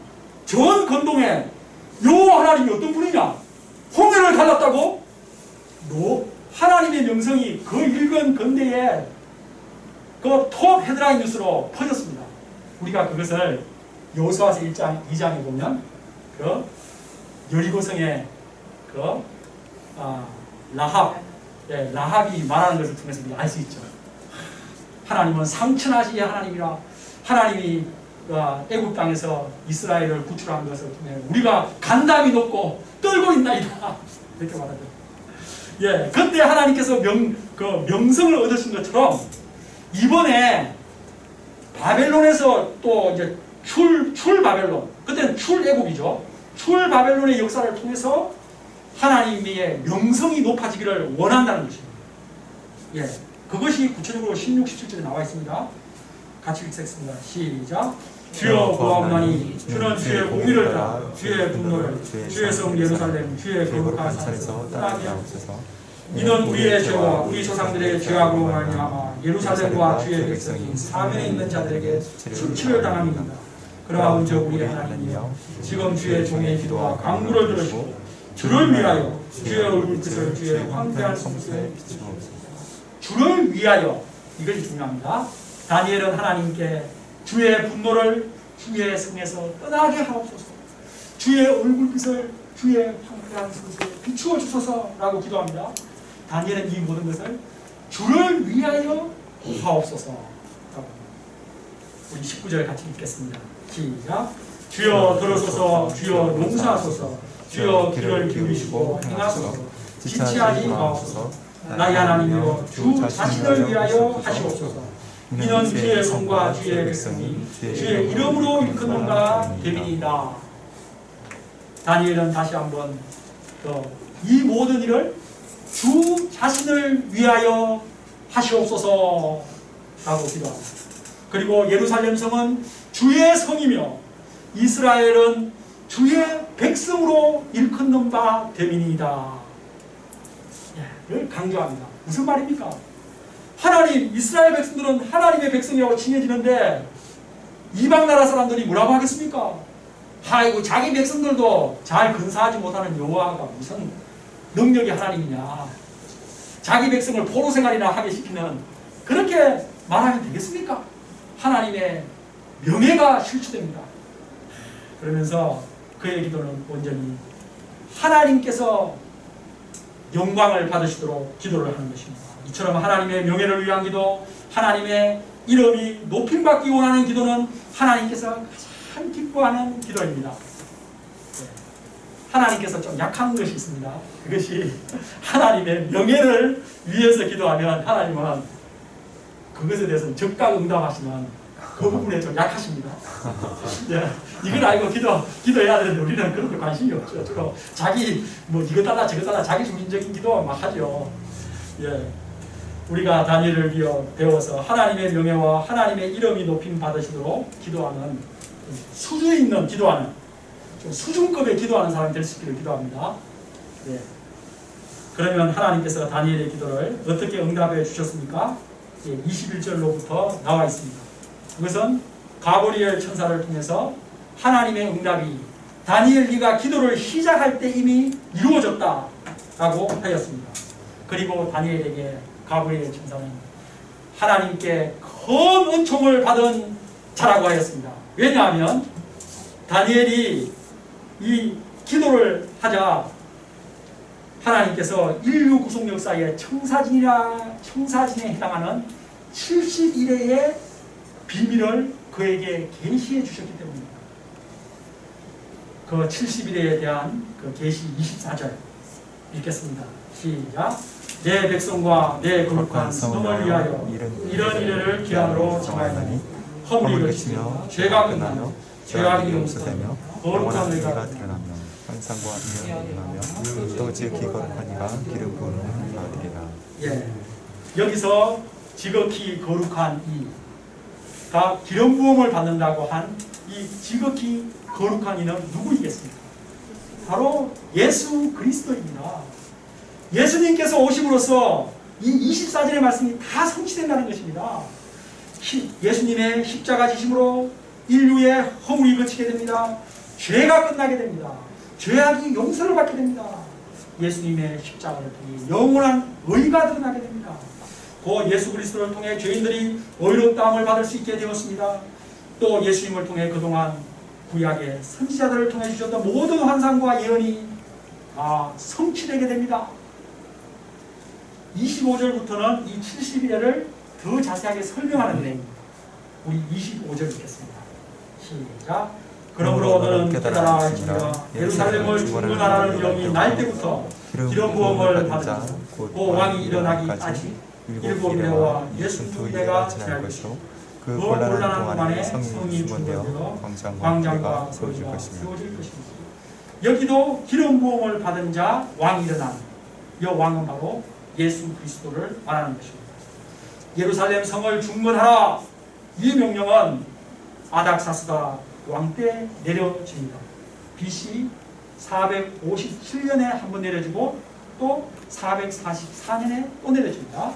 전 건동에 여호와 하나님이 어떤 분이냐? 홍해를 갈랐다고? 하나님의 명성이 그 일권 건대에 그 톱 헤드라인 뉴스로 퍼졌습니다. 우리가 그것을 여호수아서 2장에 보면 그 여리고성의 그 라합이 말하는 것을 통해서 우리가 알 수 있죠. 하나님은 삼천하시의 하나님이라 하나님이 애굽 땅에서 이스라엘을 구출한 것을 통해 우리가 간담이 높고 떨고 있나이다. 이렇게 말하죠. 예, 그때 하나님께서 명성을 얻으신 것처럼 이번에 바벨론에서 또 이제 출 바벨론, 그때는 출애굽이죠. 출 바벨론의 역사를 통해서 하나님의 명성이 높아지기를 원한다는 것입니다. 예, 그것이 구체적으로 16, 17절에 나와 있습니다. 같이 읽겠습니다. 시작. 주여 구하옵나니 주는 주의 공의를 따라 주의 분노를 주의 성 예루살렘 주의 거룩한 산에서 떠나게 하옵소서. 이는 우리의 죄와 우리 조상들의 죄악으로 말미암아 예루살렘과 주의 백성이 사면에 있는 자들에게 수치를 당함이니이다. 그러하온즉 우리 하나님이여 지금 주의 종의 기도와 강구를 들으시고 주를 위하여 주의 얼굴빛을 주의 황폐한 성수에 비추옵소서. 주를 위하여, 이것이 중요합니다. 다니엘은 하나님께 주의 분노를 주의 성에서 떠나게 하옵소서, 주의 얼굴빛을 주의 황폐한 성수에 비추어 주소서라고 기도합니다. 다니엘은 이 모든 것을 주를 위하여 하옵소서. 우리 19절 같이 읽겠습니다. 시작. 주여 들으소서, 주여 용서하소서, 주여 귀를 기울이시고 행하소서, 지체하지 마옵소서. 나의 하나님이여 주 자신을 위하여 하시옵소서. 이는 주의 성과 주의 백성이 주의 이름으로 일컫는 바 됨이니이다. 다니엘은 다시 한번 이 모든 일을 주 자신을 위하여 하시옵소서 라고 기도합니다. 그리고 예루살렘 성은 주의 성이며 이스라엘은 주의 백성으로 일컫는 바 됨이니이다. 를 강조합니다. 무슨 말입니까? 하나님, 이스라엘 백성들은 하나님의 백성이라고 칭해지는데 이방 나라 사람들이 뭐라고 하겠습니까? 아이고, 자기 백성들도 잘 근사하지 못하는 여호와가 무슨 능력이 하나님이냐, 자기 백성을 포로 생활이나 하게 시키는, 그렇게 말하면 되겠습니까? 하나님의 명예가 실추됩니다. 그러면서 그의 기도는 온전히 하나님께서 영광을 받으시도록 기도를 하는 것입니다. 이처럼 하나님의 명예를 위한 기도, 하나님의 이름이 높임받기 원하는 기도는 하나님께서 가장 기뻐하는 기도입니다. 하나님께서 좀 약한 것이 있습니다. 그것이 하나님의 명예를 위해서 기도하면 하나님은 그것에 대해서는 즉각 응답하시면 그 부분에 좀 약하십니다. 이걸 알고 기도해야 되는데 우리는 그런 데 관심이 없죠. 주로 자기 이거 달라 저거 달라 자기 중심적인 기도 막 하죠. 우리가 다니엘을 배워서 하나님의 명예와 하나님의 이름이 높임 받으시도록 기도하는 수준에 있는 기도하는 좀 수준급의 기도하는 사람이 될 수 있기를 기도합니다. 네. 그러면 하나님께서 다니엘의 기도를 어떻게 응답해 주셨습니까? 21절로부터 나와 있습니다. 그것은 가브리엘 천사를 통해서 하나님의 응답이 다니엘 네가 기도를 시작할 때 이미 이루어졌다 라고 하였습니다. 그리고 다니엘에게 가브리엘 천사는 하나님께 큰 은총을 받은 자라고 하였습니다. 왜냐하면 다니엘이 이 기도를 하자 하나님께서 인류 구속 역사의 청사진에 해당하는 70일의 비밀을 그에게 계시해 주셨기 때문입니다. 그 70일에 대한 그 계시 24절 읽겠습니다. 시작. 내 백성과 내 거룩한 수동을 위하여 이런 이래를 기한으로 정하였나니 허물이 그치며 죄가 끝나며 죄악이 용서되며 거룩한 의가 드러나며 환상과 이명이 일어나며 또 지극히 거룩한 이가 기름 부음을 받으리라. 예, 여기서 지극히 거룩한 이가 기름 부음을 받는다고 한 이 지극히 거룩한 이는 누구이겠습니까? 바로 예수 그리스도입니다. 예수님께서 오심으로써 이 24절의 말씀이 다 성취된다는 것입니다. 예수님의 십자가 지심으로 인류의 허물이 그치게 됩니다. 죄가 끝나게 됩니다. 죄악이 용서를 받게 됩니다. 예수님의 십자가를 통해 영원한 의가 드러나게 됩니다. 그 예수 그리스도를 통해 죄인들이 의롭다함을 받을 수 있게 되었습니다. 또 예수님을 통해 그동안 구약의 선지자들을 통해 주셨던 모든 환상과 예언이 성취되게 됩니다. 25절부터는 이 70일을 더 자세하게 설명하는 내용입니다. 우리 25절 읽겠습니다. 시작. 그러므로 너는 깨달아 알지니라 예루살렘을 중건하라는 명이 날 때부터 기름 부음을 받으며 그 왕이 일어나기 아직 7일과 62일가 지날 것이요 그 곤란한 동안에 성이 중건되어 광장과 거리가 세워질 것입니다. 여기도 기름 부음을 받은 자 왕이 일어난 이 왕은 바로 예수 그리스도를 말하는 것입니다. 예루살렘 성을 중건하라. 이 명령은 아닥사스다 왕 때 내려집니다. BC 457년에 한 번 내려지고 또 444년에 또 내려집니다.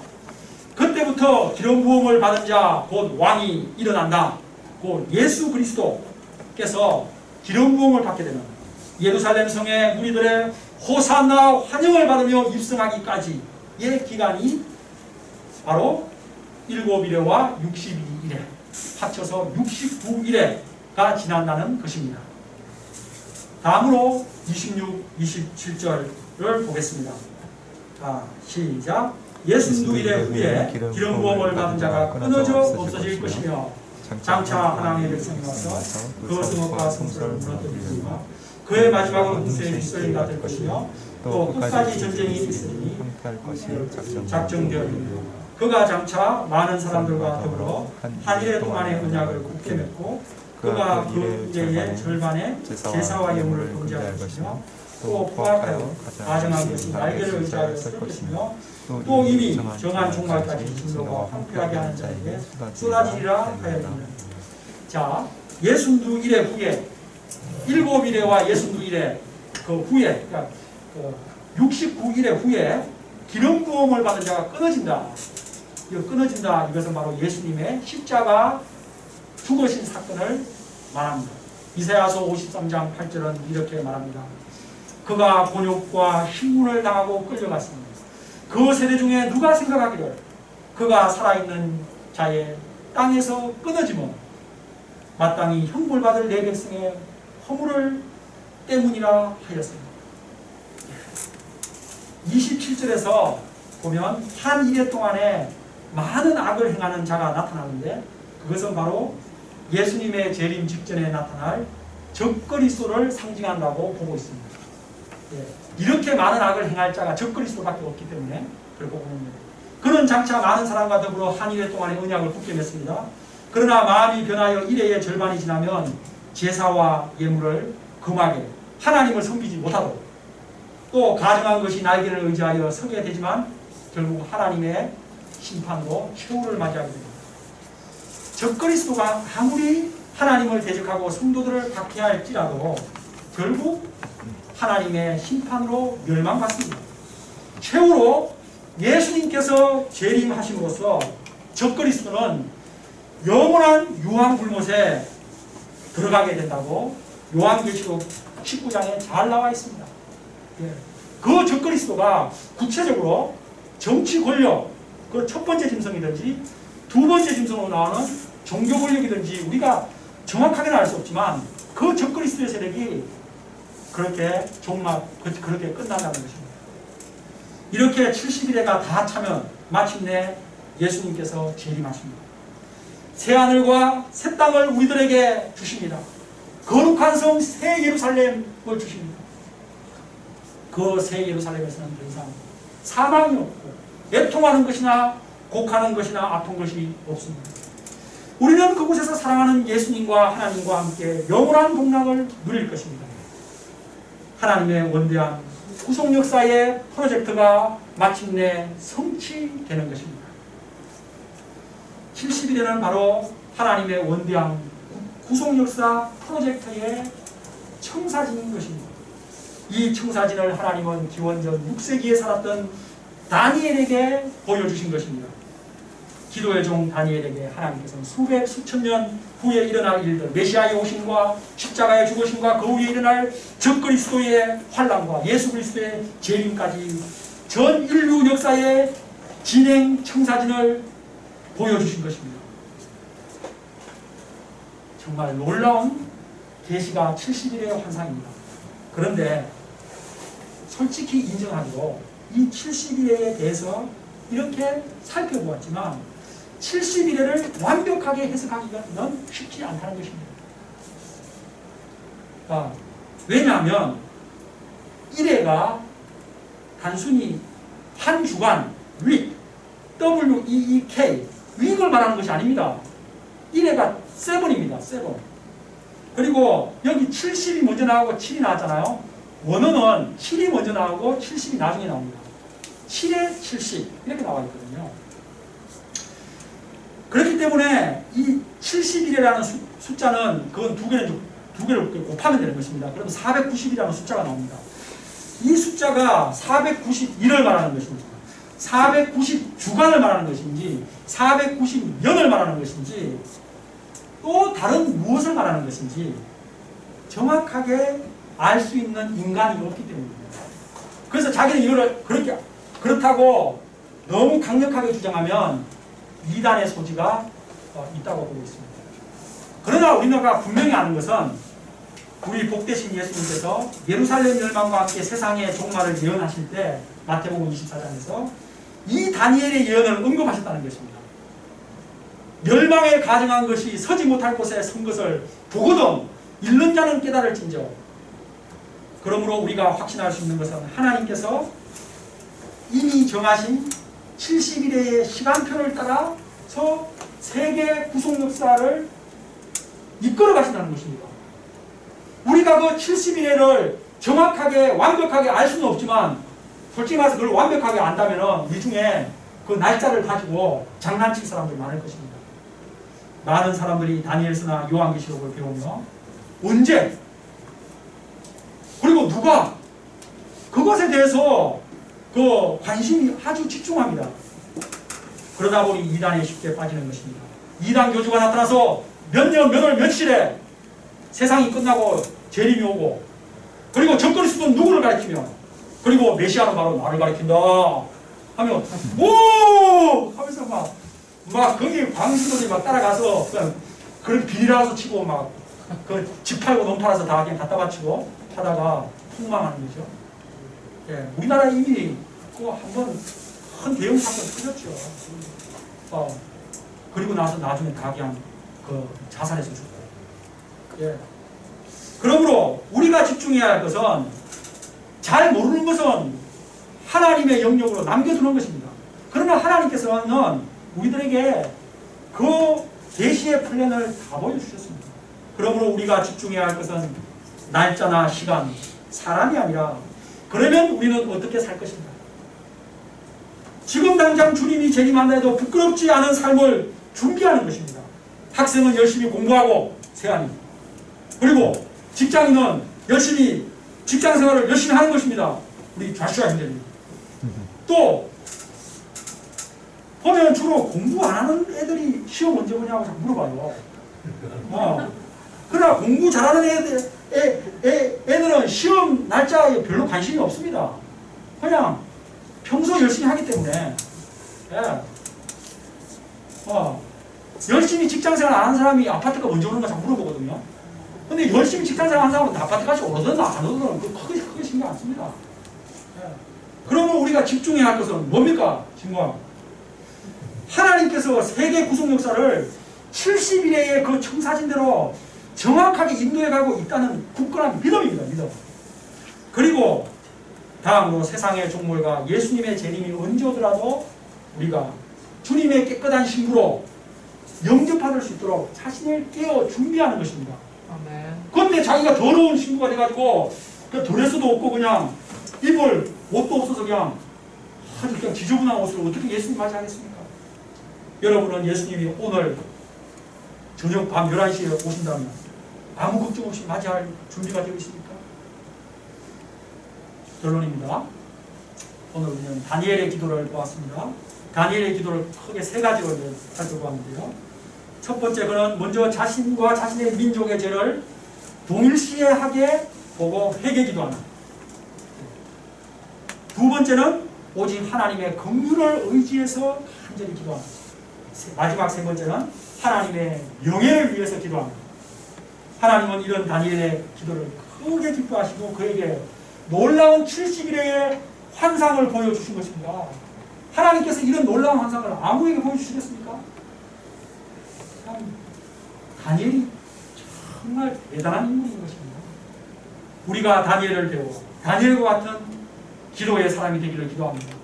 그때부터 기름 부음을 받은 자 곧 왕이 일어난다. 곧 예수 그리스도께서 기름 부음을 받게 되는 예루살렘 성의 무리들의 호산나 환영을 받으며 입성하기까지의 기간이 바로 7일에와 62일에 합쳐서 69일에가 지난다는 것입니다. 다음으로 26, 27절을 보겠습니다. 시작. 62일의 후에 기름 부음을 받은 자가 끊어져 없어질 것이며 장차 하나님의 백성이 와서 그 성읍과 성소를 무너뜨리리라. 그의 마지막은 무쇠의 빗소리가 될 것이며 또 끝까지 전쟁이 있으니 작정되었느니라. 그가 장차 많은 사람들과 더불어 한 일의 동안의 언약을 굳게 맺고 그가 그 일의 절반의 제사와 예물을 금지할 것이며 또 포악하여 가정한 것이 날개를 의지하여 쓸 것이며 또 이미 정한 종말까지 진노가 황폐하게 하는 자에게 쏟아지리라 하였느니라. 자, 62일의 후에 7일에와 62일의 그 후에 그러니까 69일의 후에 기름 부음을 받은 자가 끊어진다. 끊어진다. 이것은 바로 예수님의 십자가 죽으신 사건을 말합니다. 이사야서 53장 8절은 이렇게 말합니다. 그가 곤욕과 신문을 당하고 끌려갔습니다. 그 세대 중에 누가 생각하기를 그가 살아있는 자의 땅에서 끊어지면 마땅히 형벌받을 내 백성의 허물을 때문이라 하였습니다. 27절에서 보면 한 일해 동안에 많은 악을 행하는 자가 나타나는데 그것은 바로 예수님의 재림 직전에 나타날 적그리스도를 상징한다고 보고 있습니다. 이렇게 많은 악을 행할 자가 적그리스도밖에 없기 때문에 그렇게 보는 겁니다. 그는 장차 많은 사람과 더불어 한 일해 동안의 언약을 굳게 맺습니다. 그러나 마음이 변하여 일해의 절반이 지나면 제사와 예물을 금하게 하나님을 섬기지 못하도록 또 가정한 것이 날개를 의지하여 서게 되지만 결국 하나님의 심판으로 최후를 맞이하게 됩니다. 적그리스도가 아무리 하나님을 대적하고 성도들을 박해할지라도 결국 하나님의 심판으로 멸망받습니다. 최후로 예수님께서 재림하심으로써 적그리스도는 영원한 유황불못에 들어가게 된다고 요한계시록 19장에 잘 나와 있습니다. 그 적그리스도가 구체적으로 정치 권력, 그 첫 번째 짐승이든지 두 번째 짐승으로 나오는 종교 권력이든지 우리가 정확하게는 알 수 없지만 그 적그리스도의 세력이 그렇게 그렇게 끝난다는 것입니다. 이렇게 70일에가 다 차면 마침내 예수님께서 재림하십니다. 새하늘과 새 땅을 우리들에게 주십니다. 거룩한 성 새 예루살렘을 주십니다. 그 새 예루살렘에서는 더 이상 사망이 없고 애통하는 것이나 곡하는 것이나 아픈 것이 없습니다. 우리는 그곳에서 사랑하는 예수님과 하나님과 함께 영원한 복락을 누릴 것입니다. 하나님의 원대한 구속 역사의 프로젝트가 마침내 성취되는 것입니다. 70일에는 바로 하나님의 원대한 구속 역사 프로젝트의 청사진인 것입니다. 이 청사진을 하나님은 기원전 6세기에 살았던 다니엘에게 보여주신 것입니다. 기도의 종 다니엘에게 하나님께서는 수백 수천 년 후에 일어날 일들, 메시아의 오심과 십자가의 죽으심과 그 후에 일어날 적그리스도의 환란과 예수 그리스도의 재림까지 전 인류 역사의 진행 청사진을 보여주신 것입니다. 정말 놀라운 계시가 70일의 환상입니다. 그런데 솔직히 인정하기로 이 70일에 대해서 이렇게 살펴보았지만 70일을 완벽하게 해석하기는 쉽지 않다는 것입니다. 왜냐하면 1회가 단순히 한 주간, week, W-E-E-K, week을 말하는 것이 아닙니다. 1회가 7입니다. 7. 그리고 여기 70이 먼저 나오고 7이 나왔잖아요. 원어는 7이 먼저 나오고 70이 나중에 나옵니다. 7에 70 이렇게 나와 있거든요. 그렇기 때문에 이 70일이라는 숫자는 그건 두 개를 곱하면 되는 것입니다. 그러면 490이라는 숫자가 나옵니다. 이 숫자가 491을 말하는 것인지 490주간을 말하는 것인지 490년을 말하는 것인지 또 다른 무엇을 말하는 것인지 정확하게 알 수 있는 인간이 없기 때문입니다. 그래서 자기는 이거를 그렇다고 너무 강력하게 주장하면 이단의 소지가 있다고 보고 있습니다. 그러나 우리나라가 분명히 아는 것은 우리 복되신 예수님께서 예루살렘 멸망과 함께 세상의 종말을 예언하실 때 마태복음 24장에서 이 다니엘의 예언을 언급하셨다는 것입니다. 멸망에 가증한 것이 서지 못할 곳에 선 것을 보거든 읽는 자는 깨달을진저. 그러므로 우리가 확신할 수 있는 것은 하나님께서 이미 정하신 70일의 시간표를 따라서 세계 구속 역사를 이끌어 가신다는 것입니다. 우리가 그 70일을 정확하게 완벽하게 알 수는 없지만 솔직히 말해서 그걸 완벽하게 안다면 이 중에 그 날짜를 가지고 장난칠 사람들이 많을 것입니다. 많은 사람들이 다니엘서나 요한계시록을 배우며 언제 그리고 누가 그것에 대해서 그 관심이 아주 집중합니다. 그러다 보니 이단에 쉽게 빠지는 것입니다. 이단 교주가 나타나서 몇 년, 몇 월, 며칠에 세상이 끝나고 재림이 오고 그리고 적그리스도는 누구를 가리키며 그리고 메시아는 바로 나를 가리킨다 하면 오! 하면서 막 거기 광수들이 막 따라가서 그런 비닐하우스 치고 막 그 집 팔고 논 팔아서 다 그냥 갖다 바치고 하다가 폭망하는 거죠. 예, 우리나라 이미 그 한번 큰 대형 사건 터졌죠. 그리고 나서 나중에 다 그냥 그 자살해서 죽고. 예. 그러므로 우리가 집중해야 할 것은 잘 모르는 것은 하나님의 영역으로 남겨두는 것입니다. 그러나 하나님께서는 우리들에게 그 계시의 플랜을 다 보여주셨습니다. 그러므로 우리가 집중해야 할 것은 날짜나 시간, 사람이 아니라 그러면 우리는 어떻게 살 것인가? 지금 당장 주님이 재림한다 해도 부끄럽지 않은 삶을 준비하는 것입니다. 학생은 열심히 공부하고 세안이, 그리고 직장인은 열심히 직장생활을 열심히 하는 것입니다. 우리 좌슈아 형제님. 또 보면 주로 공부 안 하는 애들이 시험 언제 보냐고 자꾸 물어봐요. 그러나 공부 잘하는 애들은 시험 날짜에 별로 관심이 없습니다. 그냥 평소 열심히 하기 때문에. 예. 열심히 직장생활 안 하는 사람이 아파트가 언제 오는가 자꾸 물어보거든요. 근데 열심히 직장생활 하는 사람은 아파트까지 오르든 안 오르든 크게 신경 안 씁니다. 예. 그러면 우리가 집중해야 할 것은 뭡니까? 신과 하나님께서 세계 구속 역사를 70일의 그 청사진대로 정확하게 인도해가고 있다는 굳건한 믿음입니다. 믿음. 그리고 다음으로 세상의 종말과 예수님의 재림이 언제 오더라도 우리가 주님의 깨끗한 신부로 영접받을 수 있도록 자신을 깨어 준비하는 것입니다. 그런데 자기가 더러운 신부가 돼가지고 그 드레스도 없고 그냥 입을 옷도 없어서 그냥 아주 그냥 지저분한 옷을 어떻게 예수님 맞이하겠습니까? 여러분은 예수님이 오늘 저녁 밤 11시에 오신다면 아무 걱정 없이 맞이할 준비가 되어 있습니까? 결론입니다. 오늘 우리는 다니엘의 기도를 보았습니다. 다니엘의 기도를 크게 세 가지로 살펴보았는데요. 첫 번째, 그는 먼저 자신과 자신의 민족의 죄를 동일시하게 보고 회개 기도하는. 두 번째는 오직 하나님의 긍휼을 의지해서 간절히 기도하는. 마지막 세 번째는 하나님의 명예를 위해서 기도합니다. 하나님은 이런 다니엘의 기도를 크게 기뻐하시고 그에게 놀라운 70일의 환상을 보여주신 것입니다. 하나님께서 이런 놀라운 환상을 아무에게 보여주시겠습니까? 참 다니엘이 정말 대단한 인물인 것입니다. 우리가 다니엘을 배워 다니엘과 같은 기도의 사람이 되기를 기도합니다.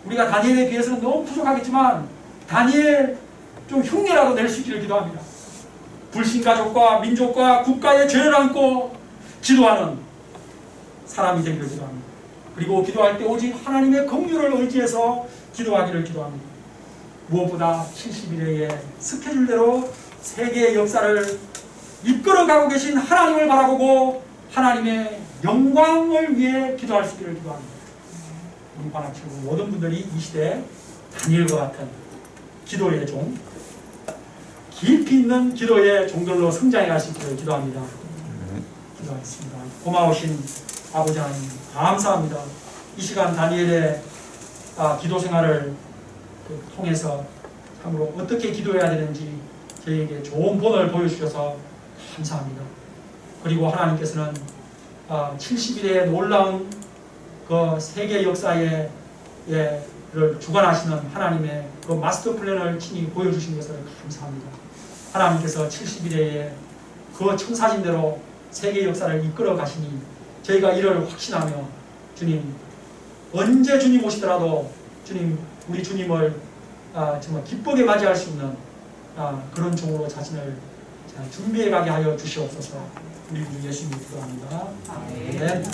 우리가 다니엘에 비해서는 너무 부족하겠지만 다니엘 좀 흉내라도 낼 수 있기를 기도합니다. 불신가족과 민족과 국가의 죄를 안고 기도하는 사람이 되기를 기도합니다. 그리고 기도할 때 오직 하나님의 긍휼을 의지해서 기도하기를 기도합니다. 무엇보다 70일의 스케줄대로 세계의 역사를 이끌어가고 계신 하나님을 바라보고 하나님의 영광을 위해 기도할 수 있기를 기도합니다. 우리 관악치고 모든 분들이 이 시대에 다니엘과 같은 기도의 종, 깊이 있는 기도의 종들로 성장해 갈 수 있기를 기도합니다. 기도하겠습니다. 고마우신 아버지 하나님 감사합니다. 이 시간 다니엘의 기도 생활을 통해서 참으로 어떻게 기도해야 되는지 저희에게 좋은 본을 보여주셔서 감사합니다. 그리고 하나님께서는 70일의 놀라운 그 세계 역사의 를 주관하시는 하나님의 그 마스터 플랜을 친히 보여주신 것을 감사합니다. 하나님께서 70일의 그 청사진대로 세계 역사를 이끌어 가시니 저희가 이를 확신하며 주님 언제 주님 오시더라도 주님 우리 주님을 정말 기쁘게 맞이할 수 있는 그런 종으로 자신을 준비해 가게 하여 주시옵소서. 우리 예수님 기도합니다. 아멘.